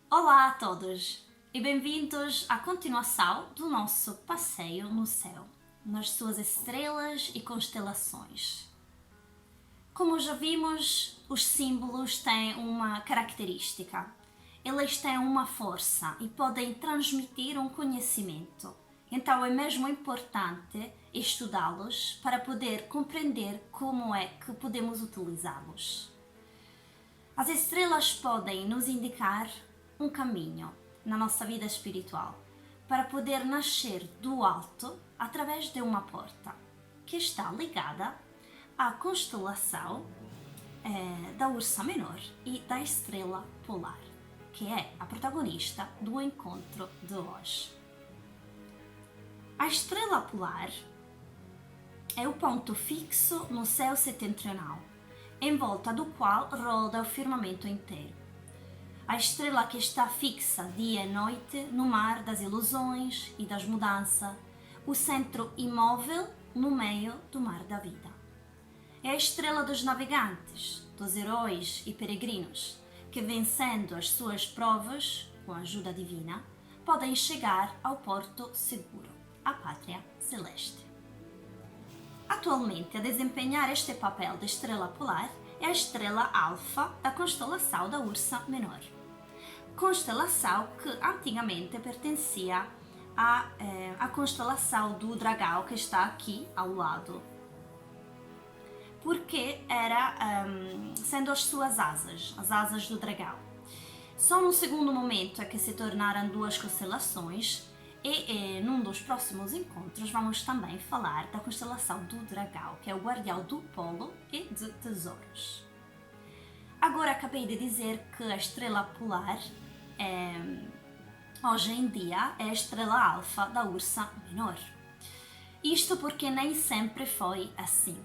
Olá a todos e bem-vindos à continuação do nosso passeio no céu, nas suas estrelas e constelações. Como já vimos, os símbolos têm uma característica. Eles têm uma força e podem transmitir um conhecimento. Então é mesmo importante estudá-los para poder compreender como é que podemos utilizá-los. As estrelas podem nos indicar um caminho na nossa vida espiritual para poder nascer do alto através de uma porta que está ligada à constelação da Ursa Menor e da Estrela Polar, que é a protagonista do encontro de hoje. A Estrela Polar é o ponto fixo no céu setentrional, em volta do qual roda o firmamento inteiro. A estrela que está fixa dia e noite no mar das ilusões e das mudanças, o centro imóvel no meio do mar da vida. É a estrela dos navegantes, dos heróis e peregrinos, que vencendo as suas provas, com a ajuda divina, podem chegar ao porto seguro, a pátria celeste. Atualmente, a desempenhar este papel de estrela polar é a estrela alfa da constelação da Ursa Menor. Constelação que antigamente pertencia à constelação do Dragão, que está aqui ao lado, porque era sendo as suas asas, as asas do dragão. Só no segundo momento é que se tornaram duas constelações e num dos próximos encontros vamos também falar da constelação do Dragão, que é o guardião do polo e de tesouros. Agora acabei de dizer que a estrela polar hoje em dia é a estrela alfa da Ursa Menor. Isto porque nem sempre foi assim.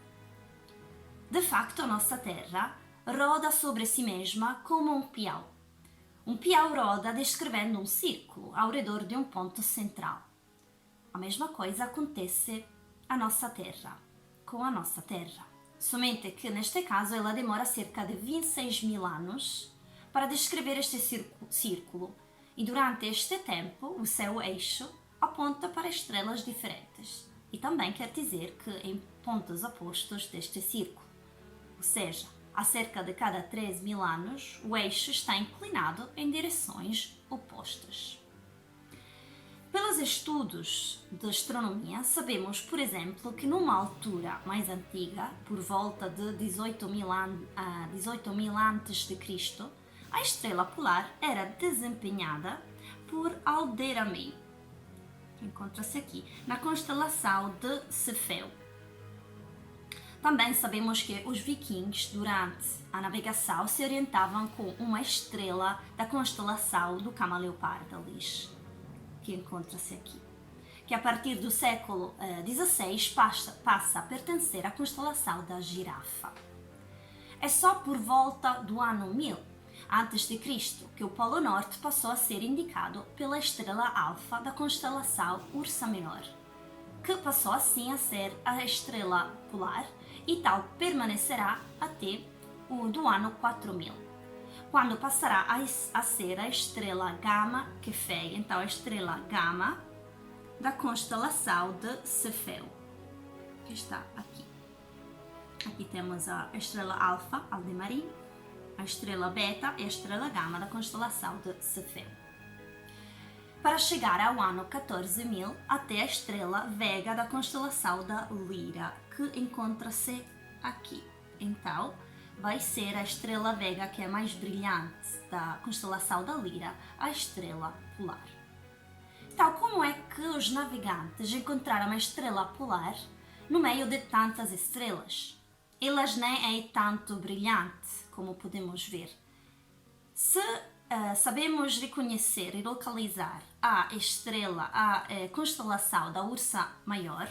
De facto, a nossa Terra roda sobre si mesma como um peão. Um peão roda descrevendo um círculo ao redor de um ponto central. A mesma coisa acontece à nossa Terra, com a nossa Terra. Somente que, neste caso, ela demora cerca de 26 mil anos para descrever este círculo, e durante este tempo o seu eixo aponta para estrelas diferentes, e também quer dizer que em pontos opostos deste círculo. Ou seja, a cerca de cada 3 mil anos, o eixo está inclinado em direções opostas. Pelos estudos de astronomia, sabemos, por exemplo, que numa altura mais antiga, por volta de 18 mil a.C., a estrela polar era desempenhada por Alderamin, que encontra-se aqui, na constelação de Cefeu. Também sabemos que os vikings, durante a navegação, se orientavam com uma estrela da constelação do Camaleopardalis, que encontra-se aqui, que a partir do século XVI passa a pertencer à constelação da Girafa. É só por volta do ano 1000 a.C. que o Polo Norte passou a ser indicado pela estrela alfa da constelação Ursa Menor, que passou assim a ser a estrela polar e tal permanecerá até o do ano 4000, quando passará a ser a estrela Gama Cephei, então a estrela Gama da constelação de Cefeu, que está aqui. Aqui temos a estrela Alfa, Aldemarim, a estrela Beta e a estrela Gama da constelação de Cefeu, para chegar ao ano 14.000 até a estrela Vega da constelação da Lira, que encontra-se aqui. Então, vai ser a estrela Vega que é mais brilhante da constelação da Lira, a estrela polar. Então, como é que os navegantes encontraram a estrela polar no meio de tantas estrelas? Elas nem é tanto brilhante, como podemos ver. Se sabemos reconhecer e localizar a constelação da Ursa Maior,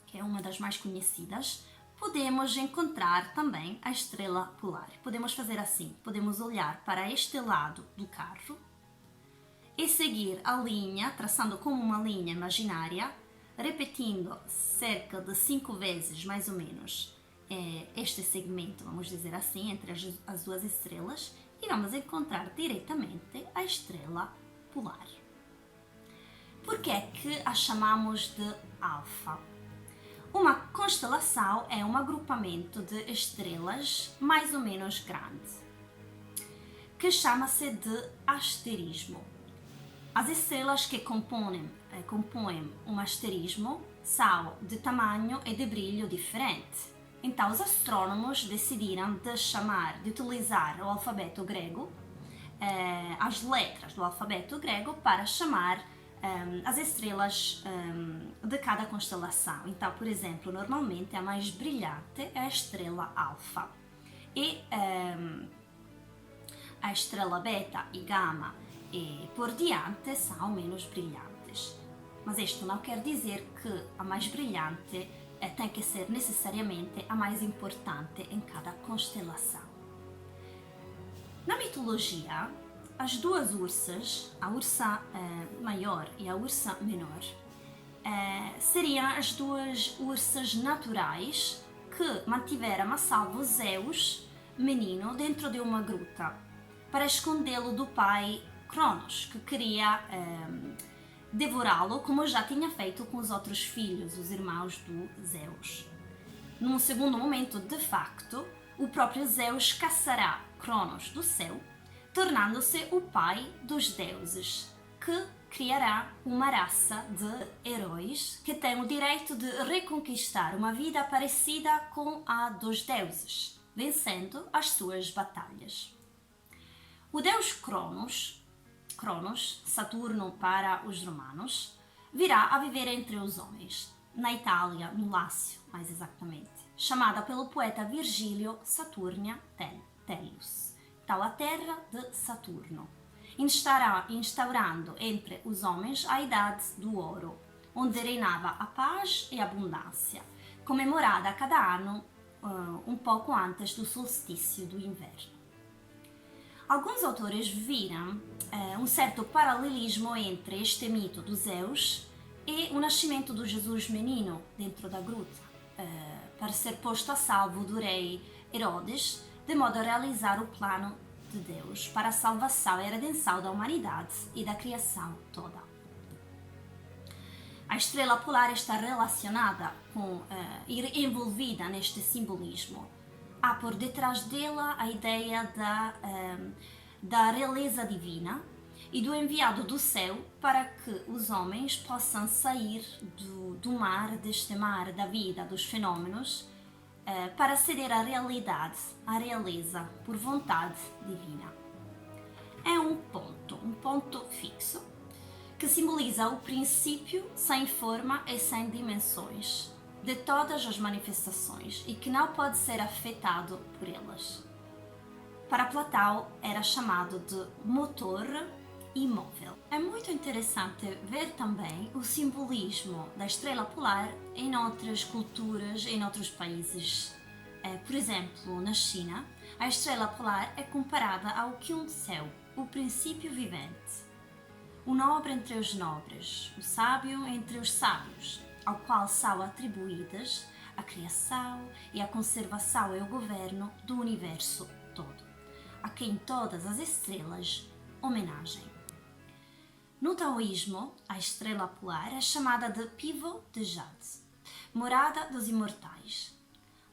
que é uma das mais conhecidas, podemos encontrar também a estrela polar. Podemos fazer assim, podemos olhar para este lado do carro e seguir a linha, traçando como uma linha imaginária, repetindo cerca de 5 vezes, mais ou menos, este segmento, vamos dizer assim, entre as duas estrelas, e vamos encontrar diretamente a estrela polar. Por que é que a chamamos de Alfa? Uma constelação é um agrupamento de estrelas mais ou menos grande, que chama-se de asterismo. As estrelas que compõem um asterismo são de tamanho e de brilho diferente. Então, os astrônomos decidiram de utilizar o alfabeto grego, as letras do alfabeto grego, para chamar as estrelas de cada constelação. Então, por exemplo, normalmente a mais brilhante é a estrela Alfa e a estrela Beta e Gama e por diante são menos brilhantes. Mas isto não quer dizer que a mais brilhante tem que ser necessariamente a mais importante em cada constelação. Na mitologia, as duas ursas, a ursa maior e a ursa menor, seriam as duas ursas naturais que mantiveram a salvo Zeus, menino, dentro de uma gruta, para escondê-lo do pai Cronos, que queria devorá-lo, como já tinha feito com os outros filhos, os irmãos do Zeus. Num segundo momento, de facto, o próprio Zeus caçará Cronos do céu, tornando-se o pai dos deuses, que criará uma raça de heróis que tem o direito de reconquistar uma vida parecida com a dos deuses, vencendo as suas batalhas. O deus Cronos, Saturno para os romanos, virá a viver entre os homens, na Itália, no Lácio, mais exatamente, chamada pelo poeta Virgílio Saturnia Tellus. Então, a terra de Saturno, instaurando entre os homens a idade do ouro, onde reinava a paz e a abundância, comemorada a cada ano um pouco antes do solstício do inverno. Alguns autores viram um certo paralelismo entre este mito dos Zeus e o nascimento do Jesus menino dentro da gruta, para ser posto a salvo do rei Herodes, de modo a realizar o plano de Deus para a salvação e a redenção da humanidade e da criação toda. A estrela polar está relacionada e envolvida neste simbolismo. Há por detrás dela a ideia da realeza divina e do enviado do céu para que os homens possam sair do mar, deste mar da vida, dos fenômenos, para ceder à realidade, à realeza, por vontade divina. É um ponto fixo, que simboliza o princípio sem forma e sem dimensões de todas as manifestações e que não pode ser afetado por elas. Para Platão era chamado de motor imóvel. É muito interessante ver também o simbolismo da estrela polar em outras culturas, em outros países. Por exemplo, na China, a estrela polar é comparada ao Kyun-céu, o princípio vivente, o nobre entre os nobres, o sábio entre os sábios, ao qual são atribuídas a criação e a conservação e o governo do universo todo, a quem todas as estrelas homenagem. No taoísmo, a estrela polar é chamada de pivot de jade, morada dos imortais.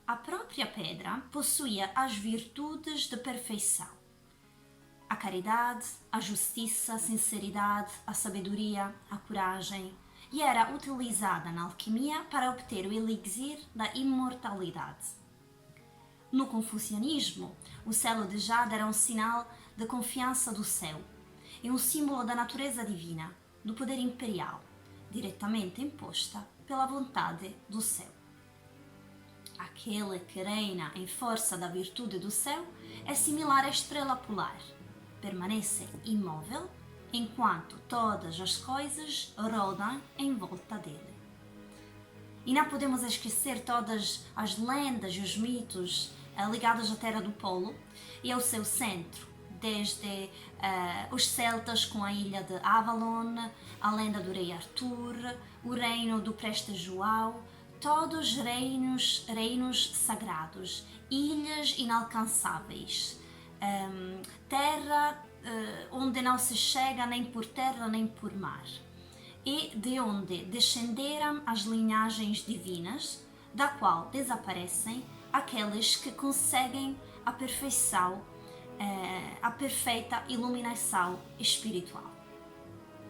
A própria pedra possuía as virtudes de perfeição: a caridade, a justiça, a sinceridade, a sabedoria, a coragem, e era utilizada na alquimia para obter o elixir da imortalidade. No confucionismo, o selo de jade era um sinal de confiança do céu e um símbolo da natureza divina, do poder imperial, diretamente imposta pela vontade do céu. Aquele que reina em força da virtude do céu é similar à estrela polar, permanece imóvel enquanto todas as coisas rodam em volta dele. E não podemos esquecer todas as lendas e os mitos ligados à Terra do Polo e ao seu centro, desde os celtas com a ilha de Avalon, a lenda do rei Arthur, o reino do Preste João, todos reinos sagrados, ilhas inalcançáveis, terra onde não se chega nem por terra nem por mar, e de onde descenderam as linhagens divinas, da qual desaparecem aqueles que conseguem a perfeição, a perfeita iluminação espiritual.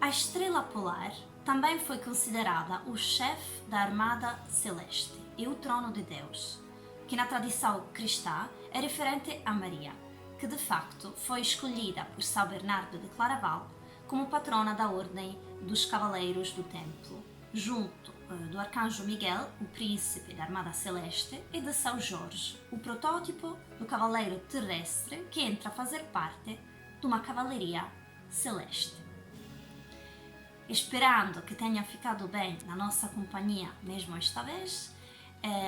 A estrela polar também foi considerada o chefe da armada celeste e o trono de Deus, que na tradição cristã é referente a Maria, que de facto foi escolhida por São Bernardo de Claraval como patrona da Ordem dos Cavaleiros do Templo, junto do Arcanjo Miguel, o príncipe da Armada Celeste, e de São Jorge, o protótipo do cavaleiro terrestre que entra a fazer parte de uma cavalaria celeste. Esperando que tenha ficado bem na nossa companhia mesmo esta vez,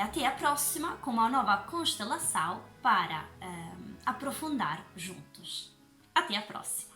até a próxima com uma nova constelação para aprofundar juntos. Até a próxima!